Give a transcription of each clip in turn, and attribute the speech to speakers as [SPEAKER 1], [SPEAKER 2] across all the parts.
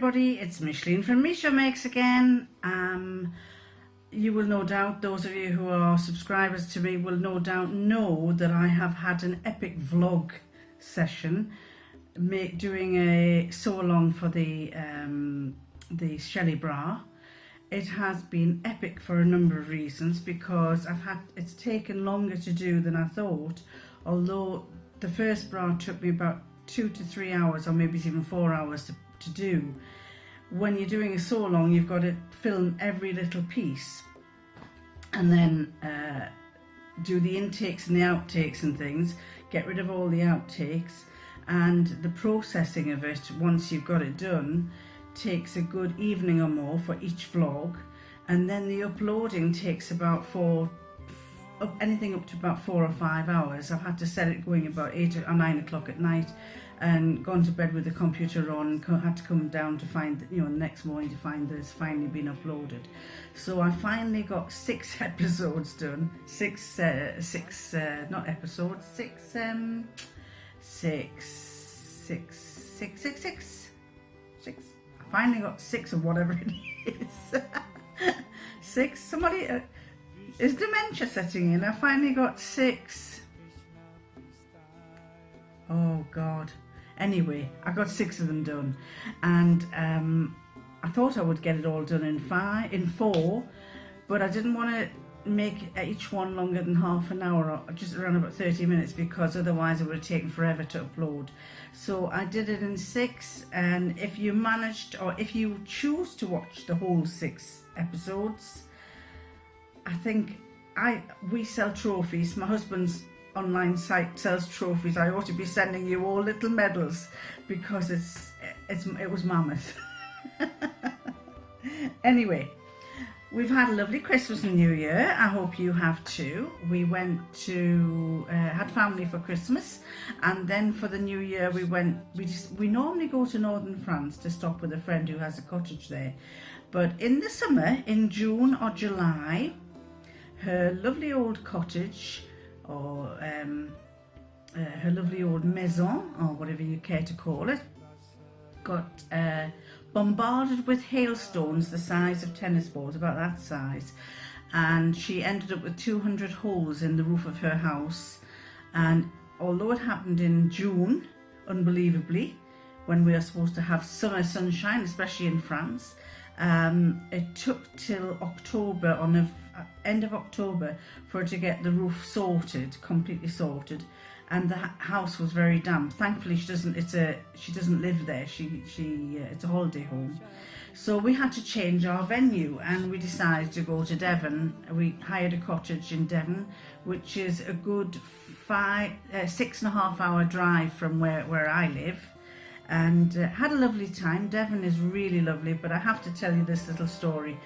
[SPEAKER 1] everybody, it's Micheline from Misha Makes again. You will no doubt, those of you who are subscribers to me will no doubt know that I have had an epic vlog session doing a sew along for the Shelley bra. It has been epic for a number of reasons, because it's taken longer to do than I thought, although the first bra took me about 2 to 3 hours, or maybe it's even 4 hours to do. When you're doing a sew along, you've got to film every little piece and then do the intakes and the outtakes and things, get rid of all the outtakes, and the processing of it once you've got it done takes a good evening or more for each vlog, and then the uploading takes about anything up to about 4 or 5 hours. I've had to set it going about 8 or 9 o'clock at night and gone to bed with the computer on, had to come down to find, the next morning to find that it's finally been uploaded. So I finally got 6 episodes done, six not episodes, six I finally got 6 of whatever it is. 6, somebody, is dementia setting in? I finally got 6. Oh God. Anyway, I got 6 of them done, and I thought I would get it all done in 4, but I didn't want to make each one longer than half an hour, or just around about 30 minutes, because otherwise it would have taken forever to upload. So I did it in 6, and if you managed, or if you choose to watch the whole 6 episodes, I think we sell trophies. My husband's online site sells trophies. I ought to be sending you all little medals, because it was mammoth. Anyway, we've had a lovely Christmas and New Year. I hope you have too. We went to had family for Christmas, and then for the New Year we normally go to northern France to stop with a friend who has a cottage there, but in the summer, in June or July, her lovely old cottage, or her lovely old maison, or whatever you care to call it, got bombarded with hailstones the size of tennis balls, about that size, and she ended up with 200 holes in the roof of her house. And although it happened in June, unbelievably, when we are supposed to have summer sunshine, especially in France, it took till October, end of October, for her to get the roof sorted, completely sorted, and the house was very damp. Thankfully, she doesn't live there. It's a holiday home. So we had to change our venue, and we decided to go to Devon. We hired a cottage in Devon, which is a good 6.5 hour drive from where I live, and had a lovely time. Devon is really lovely, but I have to tell you this little story.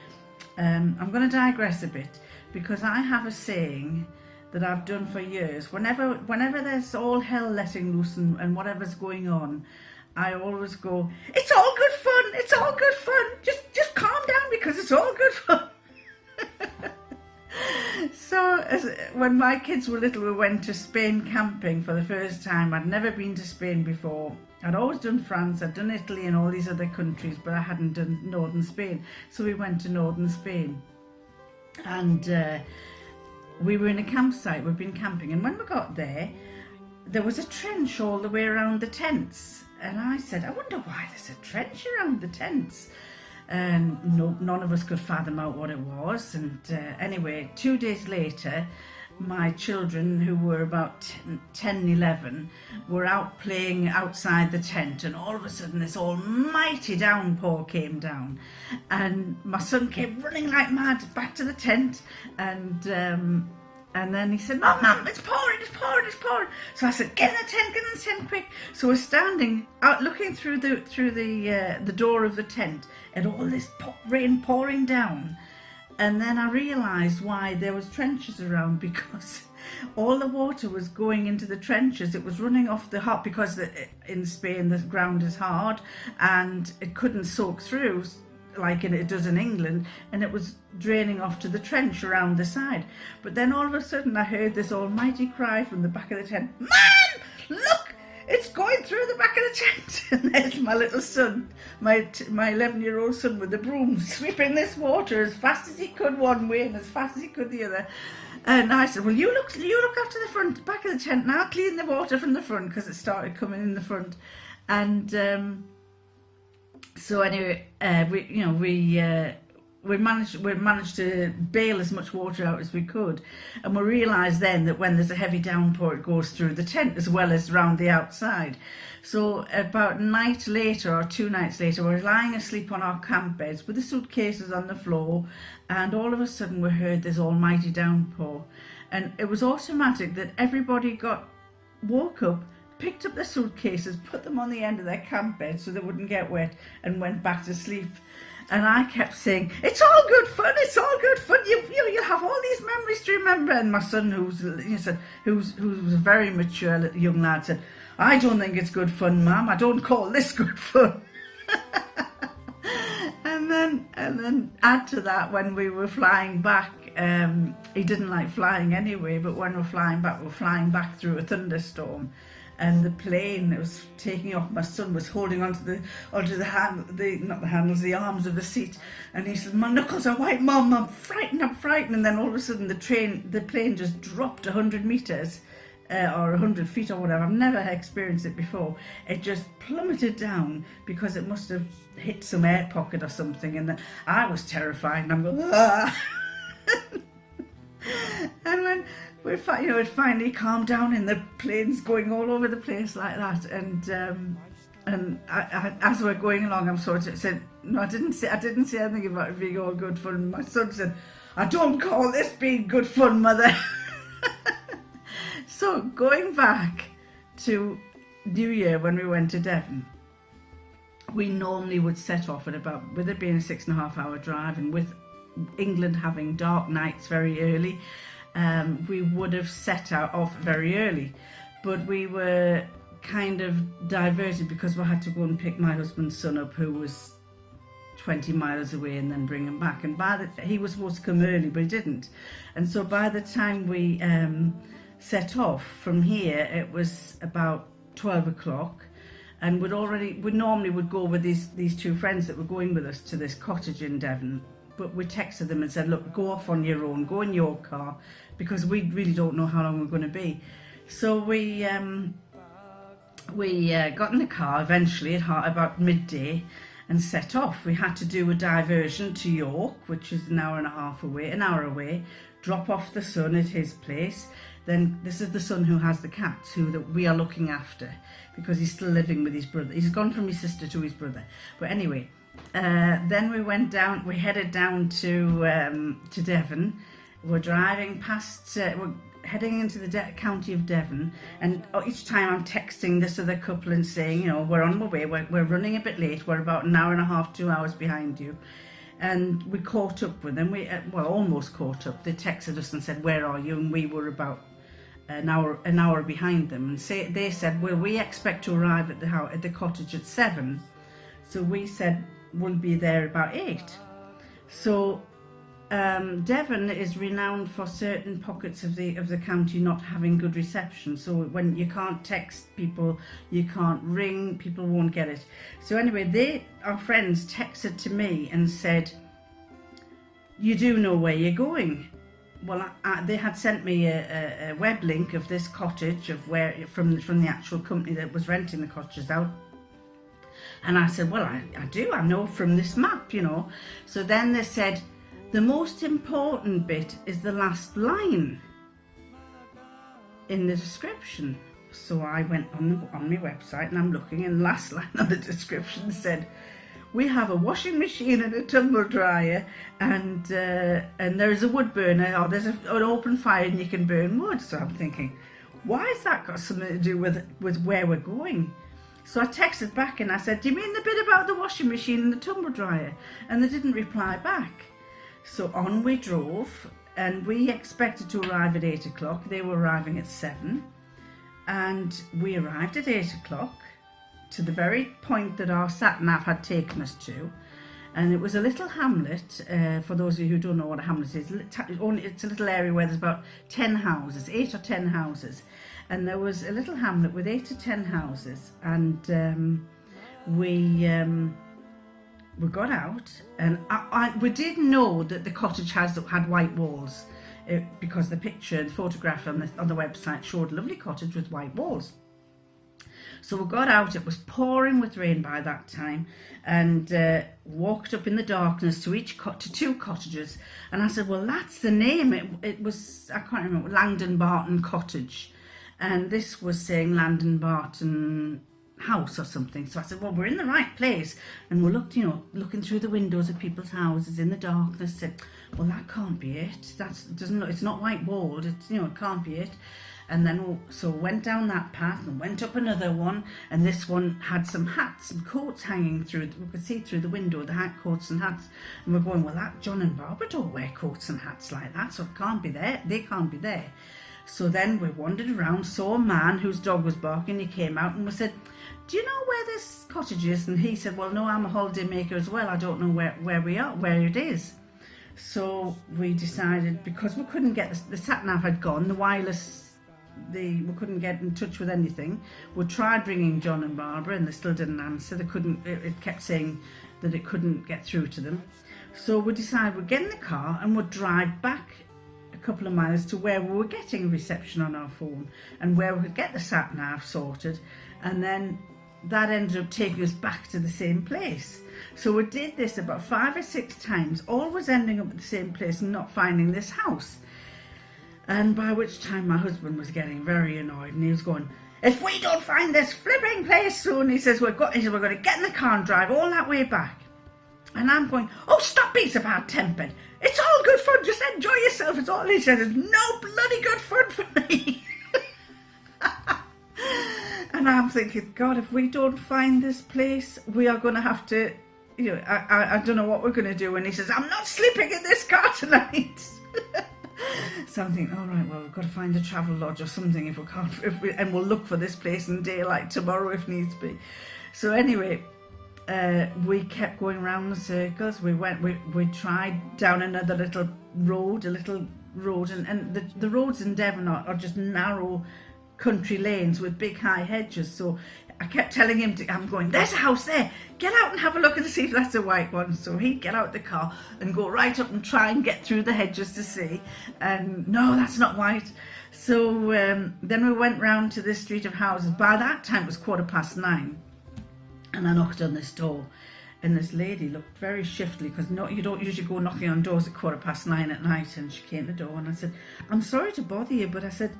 [SPEAKER 1] I'm going to digress a bit, because I have a saying that I've done for years. Whenever there's all hell letting loose and whatever's going on, I always go, "It's all good fun. It's all good fun. Just calm down, because it's all good fun." So when my kids were little, we went to Spain camping for the first time. I'd never been to Spain before. I'd always done France, I'd done Italy and all these other countries, but I hadn't done northern Spain. So we went to northern Spain, and we were in a campsite. We'd been camping, and when we got there was a trench all the way around the tents, and I said, "I wonder why there's a trench around the tents." And none of us could fathom out what it was. And anyway, 2 days later, my children, who were about 10 and 11, were out playing outside the tent, and all of a sudden this almighty downpour came down, and my son came running like mad back to the tent, and then he said, Mum, it's pouring. So I said, get in the tent quick. So we're standing out looking through the door of the tent at all this rain pouring down. And then I realised why there was trenches around, because all the water was going into the trenches. It was running off the hot, because in Spain the ground is hard and it couldn't soak through like it does in England, and it was draining off to the trench around the side. But then all of a sudden I heard this almighty cry from the back of the tent, "Man, look, it's going through the back of the tent." And there's my little son, my 11-year-old son with the broom, sweeping this water as fast as he could one way and as fast as he could the other. And I said, well, you look after the front, back of the tent, and I'll clean the water from the front, because it started coming in the front. And so anyway, we managed to bail as much water out as we could, and we realised then that when there's a heavy downpour, it goes through the tent as well as round the outside. So about a night later, or 2 nights later, we're lying asleep on our camp beds with the suitcases on the floor, and all of a sudden we heard this almighty downpour, and it was automatic that everybody woke up, picked up their suitcases, put them on the end of their camp bed so they wouldn't get wet, and went back to sleep. And I kept saying, it's all good fun, it's all good fun, you'll have all these memories to remember. And my son, who was a very mature young lad, said, I don't think it's good fun, Mum, I don't call this good fun. and then add to that, when we were flying back, he didn't like flying anyway, but when we're flying back through a thunderstorm. And the plane that was taking off, my son was holding onto the arms of the seat, and he said, my knuckles are white, Mum, I'm frightened. And then all of a sudden the plane just dropped 100 metres or 100 feet or whatever. I've never experienced it before. It just plummeted down because it must have hit some air pocket or something, and then I was terrified, and I'm going, ah. And when it finally calmed down, and the plane's going all over the place like that, and I, as we're going along, I'm sort of said, no, I didn't say anything about it being all good fun. My son said, I don't call this being good fun, Mother. So going back to New Year, when we went to Devon, we normally would set off at about, with it being a 6.5-hour drive, and with England having dark nights very early, we would have set off very early, but we were kind of diverted because we had to go and pick my husband's son up, who was 20 miles away, and then bring him back. And he was supposed to come early, but he didn't. And so by the time we set off from here, it was about 12 o'clock, and we normally would go with these two friends that were going with us to this cottage in Devon. But we texted them and said, look, go off on your own, go in your car, because we really don't know how long we're going to be. So we got in the car eventually at about midday and set off. We had to do a diversion to York, which is an hour away, drop off the son at his place. Then this is the son who has the cats, that we are looking after, because he's still living with his brother. He's gone from his sister to his brother. But anyway, then we headed down to Devon. We're driving past, we're heading into the county of Devon, and each time I'm texting this other couple and saying, we're on our way, we're running a bit late, we're about an hour and a half, 2 hours behind you. And we caught up with them, almost caught up. They texted us and said, where are you? And we were about an hour behind them. And they said, well, we expect to arrive at the cottage at 7. So we said, we'll be there about 8. So Devon is renowned for certain pockets of the county not having good reception. So when you can't text people, you can't ring, people won't get it. So anyway, our friends texted to me and said, you do know where you're going. Well, they had sent me a web link of this cottage, from the actual company that was renting the cottages out. And I said, well, I do, I know from this map, So then they said, the most important bit is the last line in the description. So I went on my website and I'm looking, and the last line of the description said, we have a washing machine and a tumble dryer, and there is a wood burner, or there's an open fire and you can burn wood. So I'm thinking, why has that got something to do with where we're going? So I texted back and I said, do you mean the bit about the washing machine and the tumble dryer? And they didn't reply back. So on we drove, and we expected to arrive at 8 o'clock. They were arriving at 7, and we arrived at 8 o'clock to the very point that our sat-nav had taken us to. And it was a little hamlet, for those of you who don't know what a hamlet is. It's a little area where there's about 10 houses, 8 or 10 houses. And there was a little hamlet with 8 to 10 houses, and we got out, and we did know that the cottage had white walls, because the photograph on the website showed a lovely cottage with white walls. So we got out, it was pouring with rain by that time, and walked up in the darkness to two cottages, and I said, well, that's the name. It was, I can't remember, Langdon Barton Cottage, and this was saying Langdon Barton House or something. So I said, well, we're in the right place. And we looked, looking through the windows of people's houses in the darkness, said, well, that can't be it. It's not white walled. It's, it can't be it. And then so went down that path and went up another one, and this one had some hats and coats hanging through. We could see through the window the hat, coats and hats, and we're going, well, that John and Barbara don't wear coats and hats like that, so it can't be there. They can't be there. So then we wandered around, saw a man whose dog was barking. He came out and we said, do you know where this cottage is? And he said, well, no, I'm a holiday maker as well. I don't know where we are, where it is. So we decided, because we couldn't get the sat nav had gone, the wireless. We couldn't get in touch with anything. We tried ringing John and Barbara and they still didn't answer. They couldn't. It kept saying that it couldn't get through to them. So we decided we'd get in the car and we'd drive back a couple of miles to where we were getting reception on our phone and where we could get the sat nav sorted, and then that ended up taking us back to the same place. So we did this about 5 or 6 times, always ending up at the same place and not finding this house. And by which time my husband was getting very annoyed, and he was going, if we don't find this flipping place soon, he says, we're going to get in the car and drive all that way back. And I'm going, oh, stop being so bad-tempered. It's all good fun, just enjoy yourself. It's all, he says, it's no bloody good fun for me. And I'm thinking, God, if we don't find this place, we are going to have to, I don't know what we're going to do. And he says, I'm not sleeping in this car tonight. So I'm thinking, all right, well, we've got to find a travel lodge or something if we can't, and we'll look for this place in daylight tomorrow if needs be. So anyway, we kept going around in circles. We tried down another little road, and the roads in Devon are just narrow country lanes with big high hedges. So I kept telling him, I'm going, there's a house there, get out and have a look and see if that's a white one. So he'd get out the car and go right up and try and get through the hedges to see, and no, that's not white. So then we went round to this street of houses. By that time it was 9:15, and I knocked on this door, and this lady looked very shiftily, because you don't usually go knocking on doors at 9:15 at night. And she came to the door and I said, I'm sorry to bother you, but I said,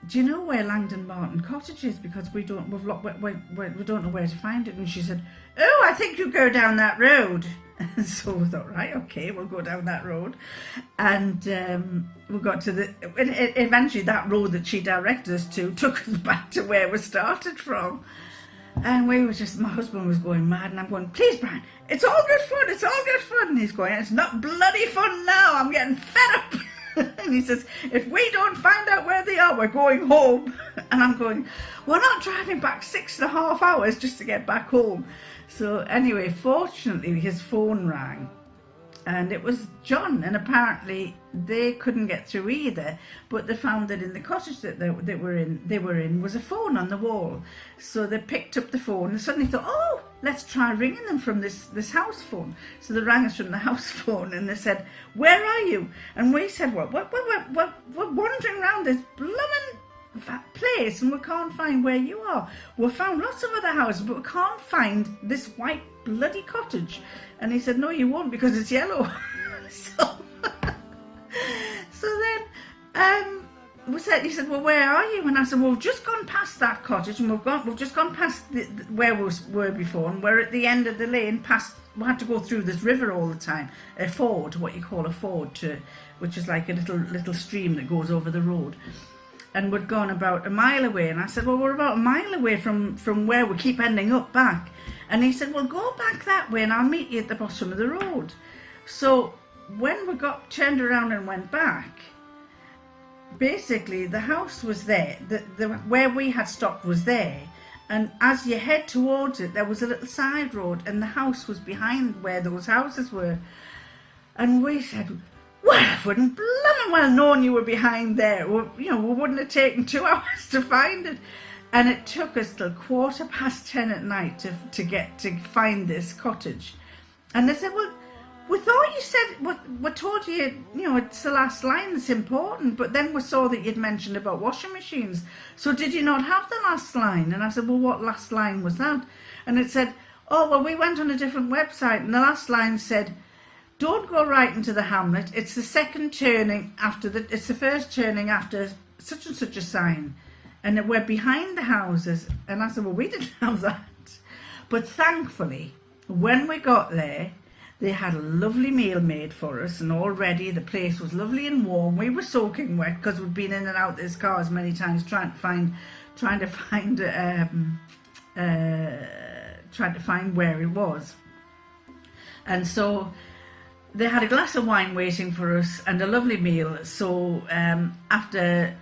[SPEAKER 1] do you know where Langdon Barton Cottage is? Because we don't know where to find it. And she said, oh, I think you go down that road. And so we thought, right, okay, we'll go down that road. And we got to eventually that road that she directed us to took us back to where we started from. And we were my husband was going mad, and I'm going, please, Brian, it's all good fun, it's all good fun. And he's going, it's not bloody fun now, I'm getting fed up. And he says, if we don't find out where they are, we're going home. And I'm going, we're not driving back 6.5 hours just to get back home. So anyway, fortunately his phone rang, and it was John, and apparently they couldn't get through either, but they found that in the cottage that they were in was a phone on the wall. So they picked up the phone and suddenly thought, oh, let's try ringing them from this house phone. So they rang us from the house phone, and they said, where are you? And we said, well, we're wandering around this blooming place and we can't find where you are. We found lots of other houses, but we can't find this white bloody cottage. And he said, no, you won't, because it's yellow. So then he said, well, where are you? And I said, well, we've just gone past that cottage, and we've just gone past where we were before, and we're at the end of the lane we had to go through this river all the time, a ford, what you call a ford, which is like a little stream that goes over the road. And we'd gone about a mile away, and I said, well, we're about a mile away from where we keep ending up back. And he said, well, go back that way and I'll meet you at the bottom of the road. So when we turned around and went back, basically the house was there, where we had stopped was there, and as you head towards it, there was a little side road, and the house was behind where those houses were. And we said, well, I wouldn't blooming well known you were behind there. We wouldn't have taken 2 hours to find it. And it took us till 10:15 at night to find this cottage. And they said, well, we thought you said, we told you, it's the last line that's important, but then we saw that you'd mentioned about washing machines. So did you not have the last line? And I said, well, what last line was that? And it said, oh, well, we went on a different website, and the last line said, don't go right into the hamlet. It's the second turning it's the first turning after such and such a sign. And we're behind the houses. And I said, well, we didn't have that. But thankfully, when we got there, they had a lovely meal made for us, and already the place was lovely and warm. We were soaking wet because we'd been in and out this cars many times trying to find where it was. And so they had a glass of wine waiting for us and a lovely meal. So after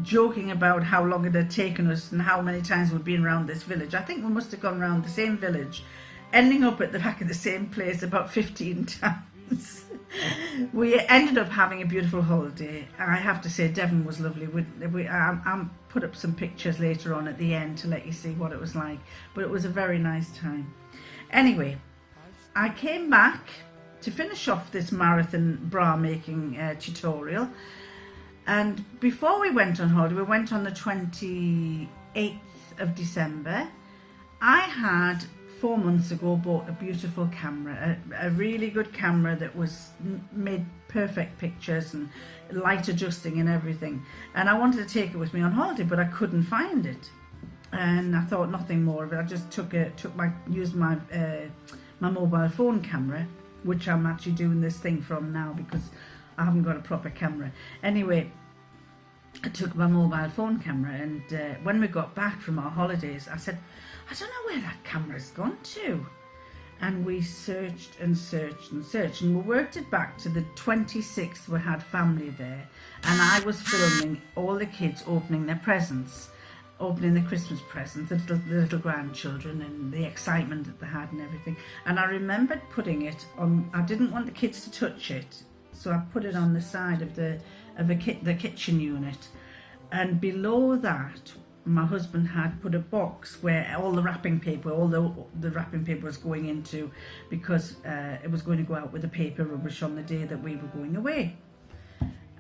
[SPEAKER 1] joking about how long it had taken us and how many times we'd been around this village, I think we must have gone around the same village, ending up at the back of the same place about 15 times. We ended up having a beautiful holiday. I have to say, Devon was lovely. I'll put up some pictures later on at the end to let you see what it was like. But it was a very nice time. Anyway, I came back to finish off this marathon bra making tutorial. And before we went on holiday, we went on the 28th of December. I had 4 months ago bought a beautiful camera, a really good camera that was made perfect pictures and light adjusting and everything. And I wanted to take it with me on holiday, but I couldn't find it. And I thought nothing more of it. I just used my mobile phone camera, which I'm actually doing this thing from now because I haven't got a proper camera. Anyway, I took my mobile phone camera, and when we got back from our holidays, I said, I don't know where that camera's gone to. And we searched and searched and searched, and we worked it back to the 26th. We had family there, and I was filming all the kids opening their presents, opening the Christmas presents, the little grandchildren, and the excitement that they had and everything. And I remembered putting it on. I didn't want the kids to touch it, so I put it on the side of the kitchen unit, and below that my husband had put a box where all the wrapping paper, the wrapping paper was going into, because it was going to go out with the paper rubbish on the day that we were going away.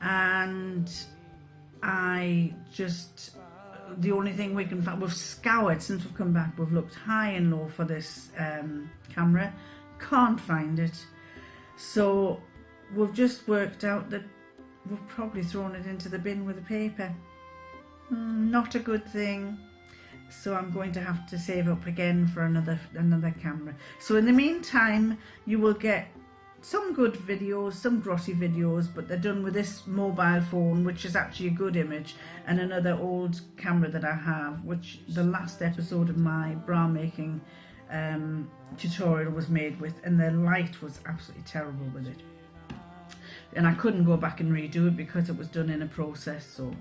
[SPEAKER 1] And the only thing we can find, we've scoured since we've come back, we've looked high and low for this camera, can't find it. So we've just worked out that we've probably thrown it into the bin with the paper. Not a good thing. So I'm going to have to save up again for another camera. So in the meantime, you will get some good videos, some grotty videos, but they're done with this mobile phone, which is actually a good image, and another old camera that I have, which the last episode of my bra making tutorial was made with, and the light was absolutely terrible with it. And I couldn't go back and redo it because it was done in a process. So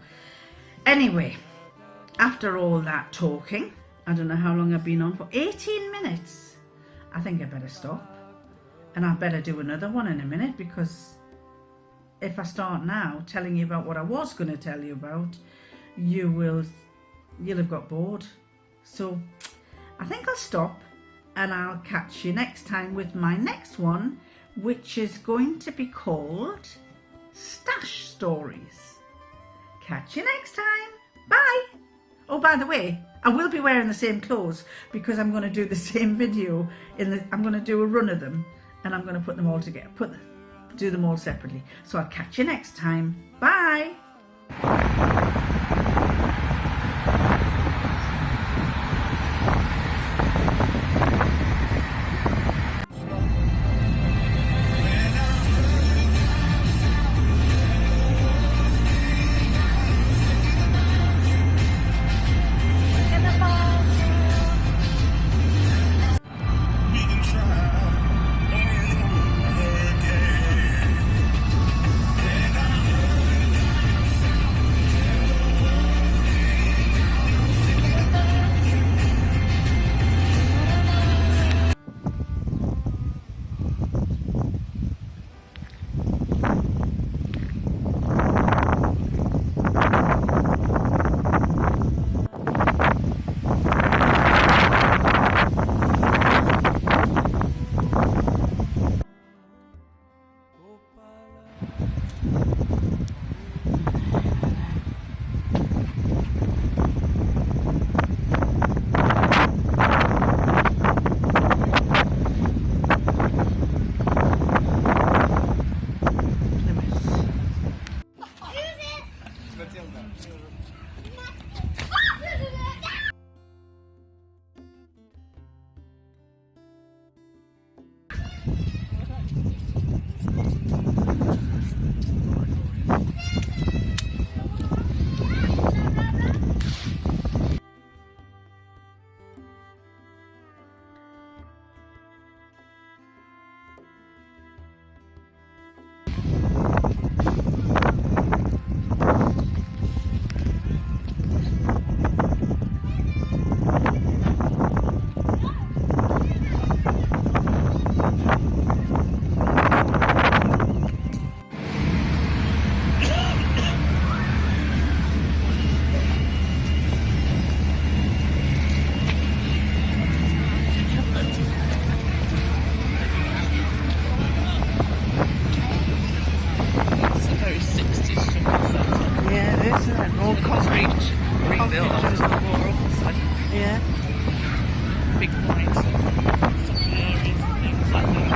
[SPEAKER 1] anyway, after all that talking, I don't know how long I've been on for, 18 minutes. I think I better stop. And I better do another one in a minute, because if I start now telling you about what I was going to tell you about, you'll have got bored. So I think I'll stop, and I'll catch you next time with my next one, which is going to be called Stash Stories. Catch you next time. Bye. Oh, by the way, I will be wearing the same clothes because I'm going to do the same video. I'm going to do a run of them, and I'm going to put them all together. Do them all separately. So I'll catch you next time. Bye. Yeah.
[SPEAKER 2] Big lights, stopping areas and things like that.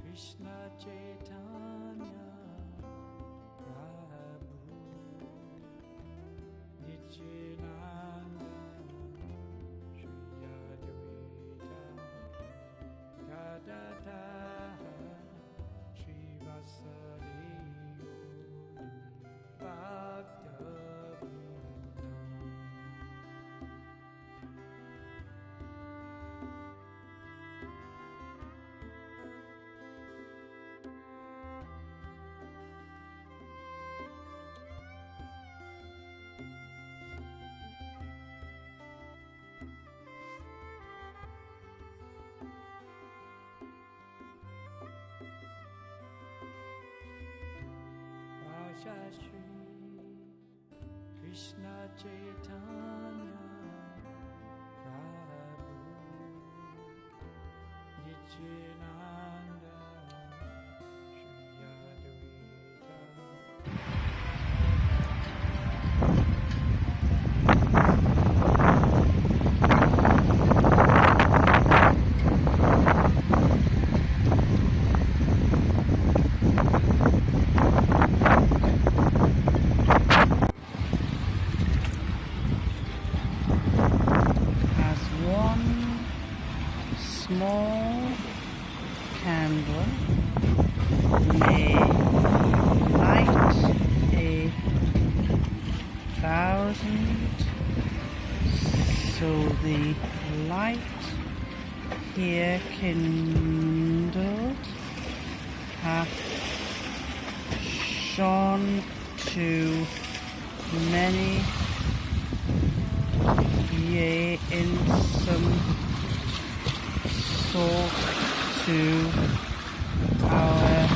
[SPEAKER 3] Krishna Chaitanya Prabhu Nityananda Shri Advaita Gadadhara Shri Vasari Bhakta Shri Krishna Chaitanya Prabhu Nityananda Shri Advaita
[SPEAKER 1] Small candle may light 1,000, so the light here kindled hath shone to many, yea, in some to our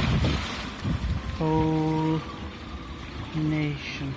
[SPEAKER 1] whole nation.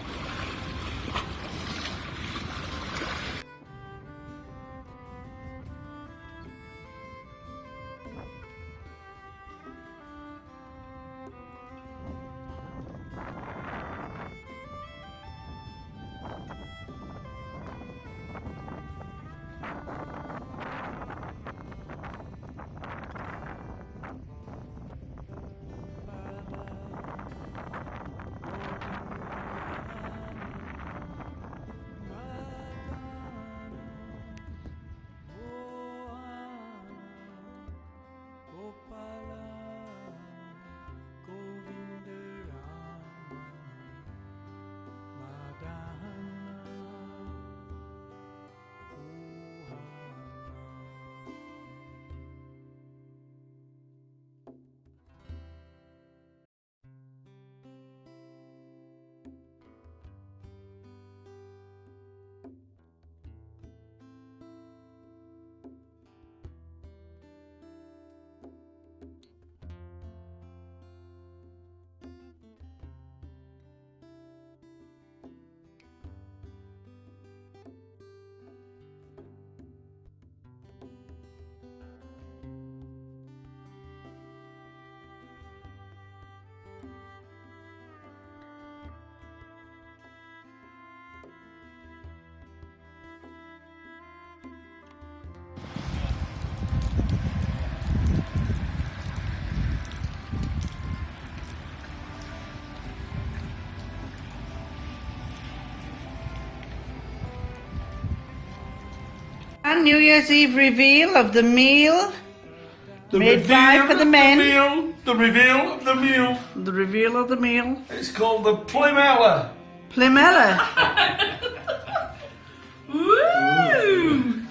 [SPEAKER 1] Brian, New Year's Eve reveal of the meal.
[SPEAKER 2] The
[SPEAKER 1] Made five for the men.
[SPEAKER 2] The reveal of the meal.
[SPEAKER 1] The reveal of the meal.
[SPEAKER 2] It's called the Plymella.
[SPEAKER 1] Plymella.
[SPEAKER 2] Woo!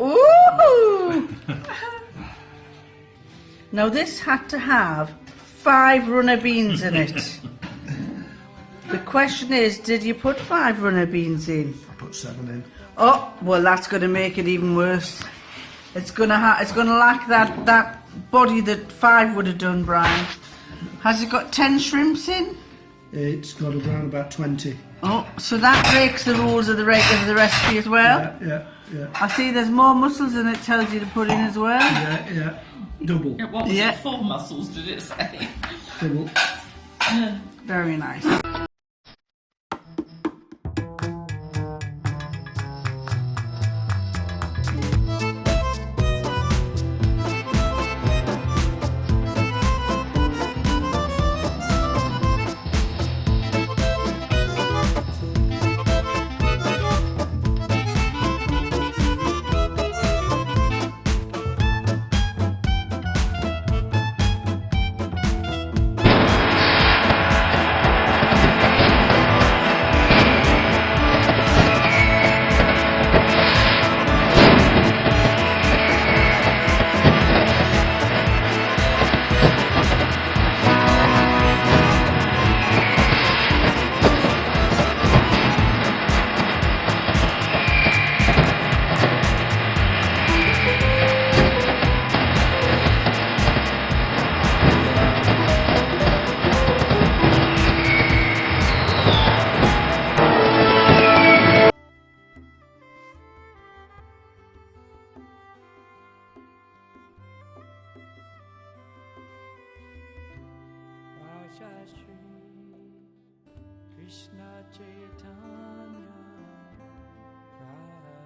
[SPEAKER 1] Ooh! Now this had to have 5 runner beans in it. The question is, did you put 5 runner beans in?
[SPEAKER 4] I put 7 in.
[SPEAKER 1] Oh, well, that's going to make it even worse. It's going to lack that body that 5 would have done, Brian. Has it got 10 shrimps in?
[SPEAKER 4] It's got around about 20.
[SPEAKER 1] Oh, so that breaks the rules of the recipe as well.
[SPEAKER 4] Yeah.
[SPEAKER 1] I see there's more mussels than it tells you to put in as well.
[SPEAKER 4] Yeah. Double.
[SPEAKER 2] What was
[SPEAKER 1] Yeah.
[SPEAKER 2] it? 4 mussels, did it say?
[SPEAKER 4] Double.
[SPEAKER 1] Very nice.
[SPEAKER 3] Raja Shri Krishna Chaitanya Prabhu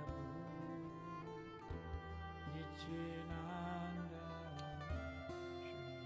[SPEAKER 3] Nityananda Shri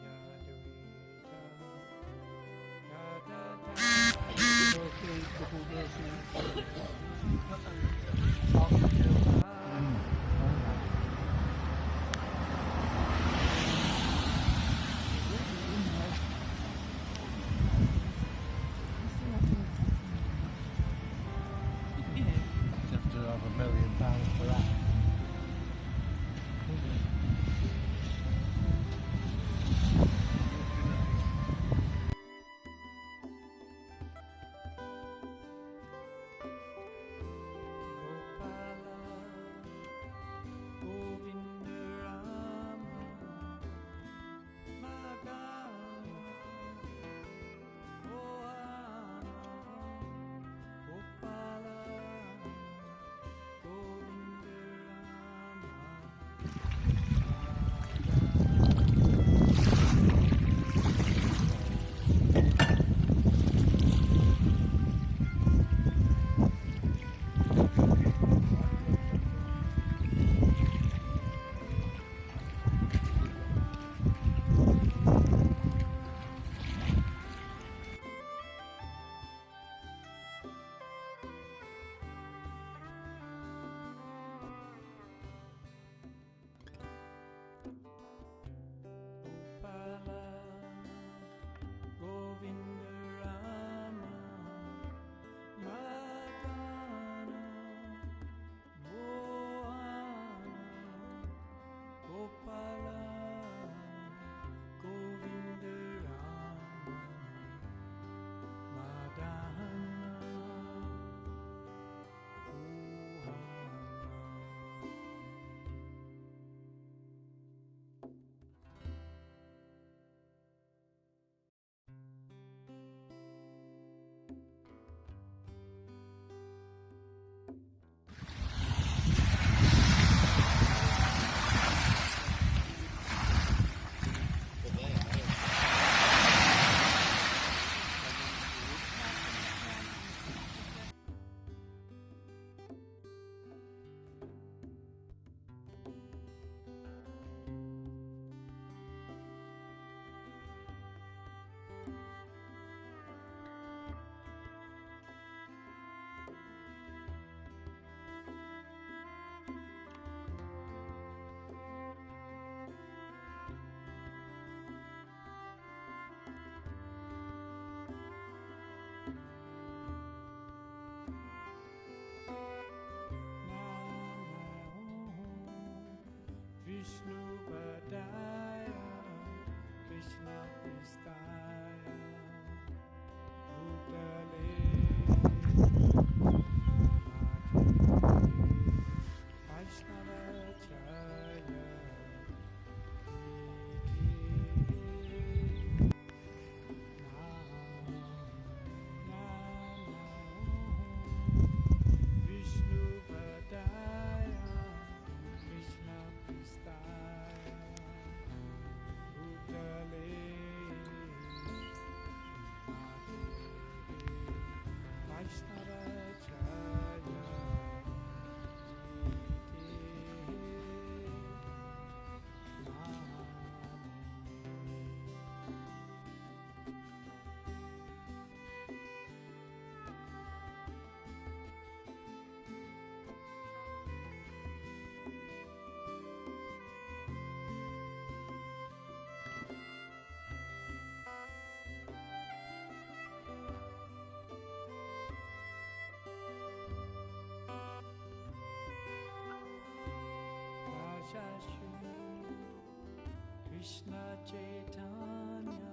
[SPEAKER 3] Krishna Chaitanya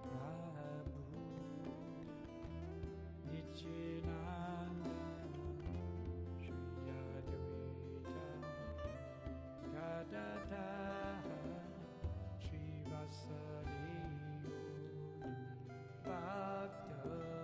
[SPEAKER 3] Prabhu Nityananda Shri Advaita Gadadhara Srivasadi Bhakta-vrinda.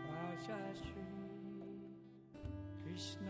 [SPEAKER 3] Raja Shri Krishna